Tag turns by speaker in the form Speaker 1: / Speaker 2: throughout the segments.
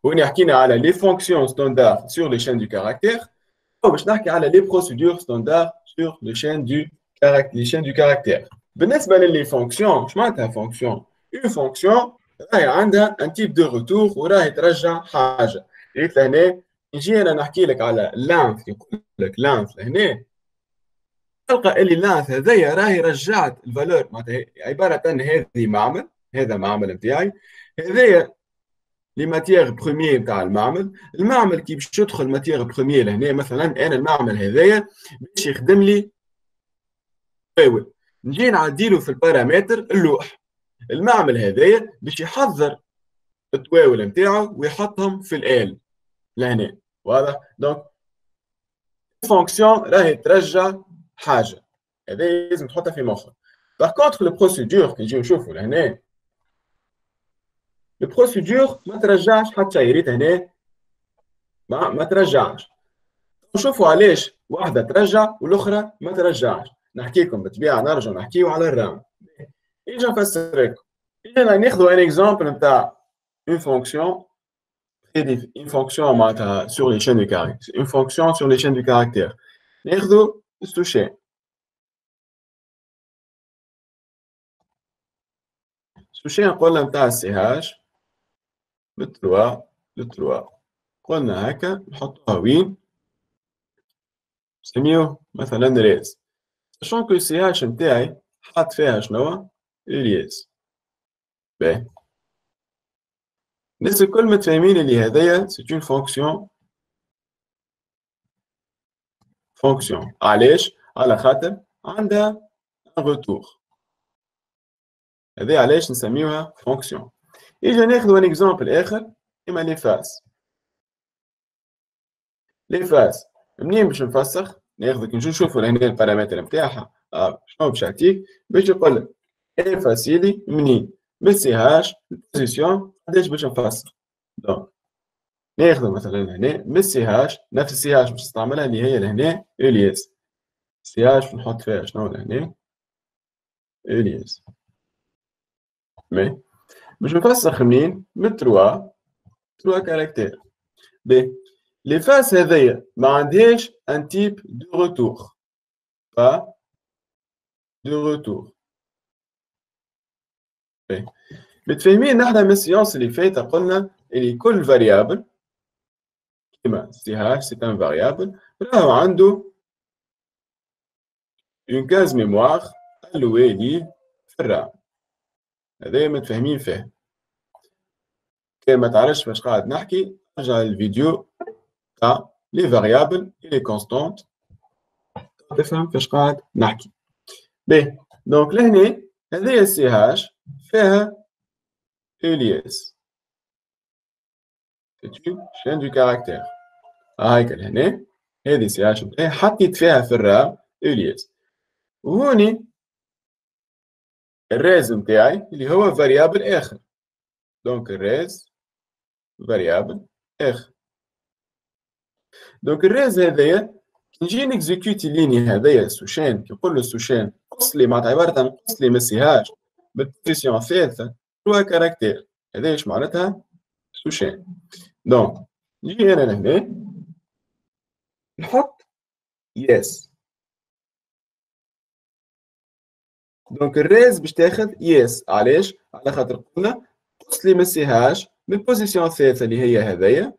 Speaker 1: هوني حكينا على لي فونكسيون ستاندار سور لي شين دو كاركتير، باش نحكي على لي بروسيدور ستاندار سور لي شين دو كاركتير. بالنسبه للي فونكسيون، شو معناتها فونكسيون؟ اون فونكسيون راهي عندها ان تيب دو روتور وراهي ترجع حاجه. ريت لهنا نجي انا نحكي لك على لانث، يقول لك لانث لهنا تلقى اللي لانث هذايا راهي رجعت الفالور، معناتها عباره عن هذه معمل، هذا معمل نتاعي، هذايا لي ماتيير بروميير نتاع المعمل. المعمل كي باش يدخل ماتيير بروميير لهنا، مثلا انا المعمل هذايا باش يخدم لي تواول، نجي نعديله في البارامتر اللوح. المعمل هذايا باش يحضر التواول نتاعو ويحطهم في الآل لهنا، واضح؟ دونك فونكسيون راهي ترجع حاجه، هذا لازم تحطها في مخك. باغ كونتخ لو بروسيدور كي نجيو نشوفوا لهنا، لو بروسيدور ما ترجعش حتى شيء، ريت هنا ما ترجعش. نشوفوا علاش واحده ترجع والاخرى ما ترجعش. نحكي لكم بالطبيعه، نرجع نحكيو على الرام. اجا نفسر لكم، اجا ناخذوا ان اكزومبل نتاع اون فونكسيون، une fonction sur les chaînes de caractères, une fonction sur les chaînes de caractères. ناخذوا السوشين. السوشين قلنا نتاع السي هاش بالتروا قلنا هكا نحطوها وين؟ نسميوه مثلا ريز، ساشون كو السي هاش نتاعي حاط فيها شنو؟ الريز. باهي، الناس الكل متفاهمين اللي هذايا سي اون فونكسيون. علاش؟ على خاطر عندها ان روتور، هذا علاش نسميوها فونكسيون. اجا ناخذ ان اكزومبل اخر، كيما لي فاس. لي فاس منين باش نفسخ؟ ناخذ كي نشوفوا هنا البارامتر نتاعها شنو باش يعطيك؟ باش يقول لك اي فاسيلي منين؟ من سي هاش البوزيسيون قداش باش نفسخ. دونك ناخذ مثلا هنا من سي هاش، نفس السي هاش باش نستعملها اللي هي لهنا الياس. سي هاش نحط فيها شنو لهنا؟ الياس. مي باش نفسخ منين؟ من تروا كاركتير. باهي، لي فاس هذيا ما عندهاش ان تيب دو روتور، با دو روتور. باهي، متفاهمين نحنا من السيونس اللي فاتت قلنا اللي كل فاريابل كيما سي هاش سي ان فاريابل راهو عنده اون كاز ميموار الوي ليه في الرام. هذايا متفاهمين فيه. كان ما تعرفش باش قاعد نحكي، ارجع للفيديو تاع لي فاريابل لي كونستونت تفهم فاش قاعد نحكي. باهي، دونك لهنا هذايا سي هاش فيها الياس، سي اون شين دو كاركتير. هايكا لهنا هذه سي هاش نتاعي حطيت فيها في الرام الياس، وهوني الريز نتاعي اللي هو فاريابل اخر. دونك الريز فاريابل اخر. دونك الريز هذايا نجي نكزيكيوتي ليني هذايا السوشين، كيقول له السوشين قص لي، معناتها عباره عن قص لي ما سيهاش بالبوزيسيون الثالثه 3 كاركتير. هذايا ايش معناتها؟ سوشين. دونك نجي انا لهنا نحط يس. دونك الريز باش تاخذ يس، علاش؟ على خاطر قلنا قص لي ما سيهاش بالبوزيسيون الثالثه اللي هي هذايا،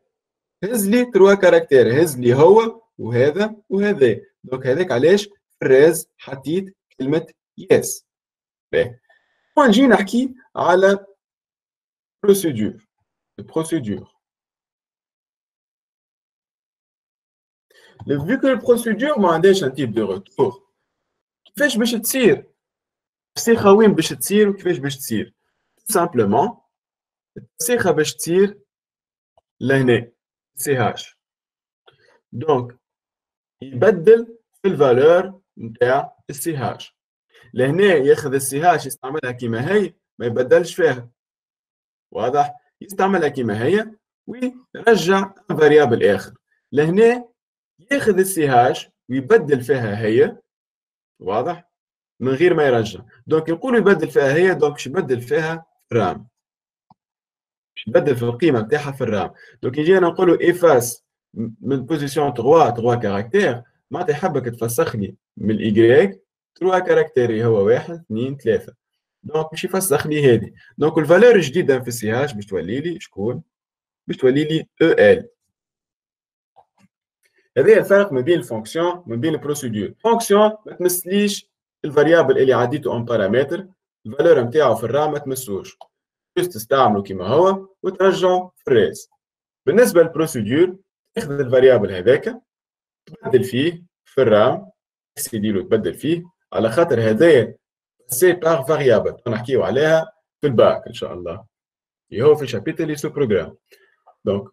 Speaker 1: هز لي 3 كاركتير، هز لي هو وهذا وهذا. دونك هذاك علاش في الريز حطيت كلمه يس. باهي، نجي نحكي على بروسيدور. Vu que البروسيدور ما عندهاش ان تيب دو روتور، كيفاش باش تصير؟ التسيخه وين باش تصير وكيفاش باش تصير؟ سامبلومون التسيخه باش تصير لهنا سي هاش. دونك يبدل في الفالور نتاع السي هاش. لهنا ياخذ السي هاش يستعملها كيما هي، ما يبدلش فيها، واضح؟ يستعملها كيما هي ويرجع فاريابل اخر. لهنا ياخذ السي هاش ويبدل فيها هي، واضح؟ من غير ما يرجع. دونك يقول يبدل فيها هي، دونك باش يبدل فيها رام. باش نبدل في القيمه نتاعها في الرام. دونك يجينا نقولوا ايفاس من بوزيسيون 3 كاركتير، معناتها يحبك تفسخ لي من الاي 3 كاركتير اللي هو 1 2 3. دونك باش يفسخ لي هذه. دونك الفالور الجديده في سي هاش باش تولي لي شكون؟ باش تولي لي او ال. هذا الفرق ما بين الفونكسيون وما بين البروسيدور. فونكسيون ما تمثليش الفاريابل اللي عديته اون بارامتر، الفالور نتاعو في الرام ما تمسوش، بس تستعمله كما هو وترجعه في الريز. بالنسبه للبروسيدور تاخذ الفاريابل هذاك تبدل فيه في الرام، تسيدي له تبدل فيه، على خاطر هذايا سي بار فاريابل نحكيو عليها في الباك ان شاء الله اللي هو في شابيتر اللي سو بروجرام. دونك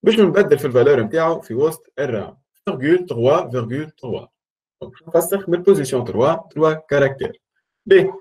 Speaker 1: باش نبدل في الفالور نتاعو في وسط الرام 3,3. دونك نفسخ من بوزيسيون 3 كاركتير. باهي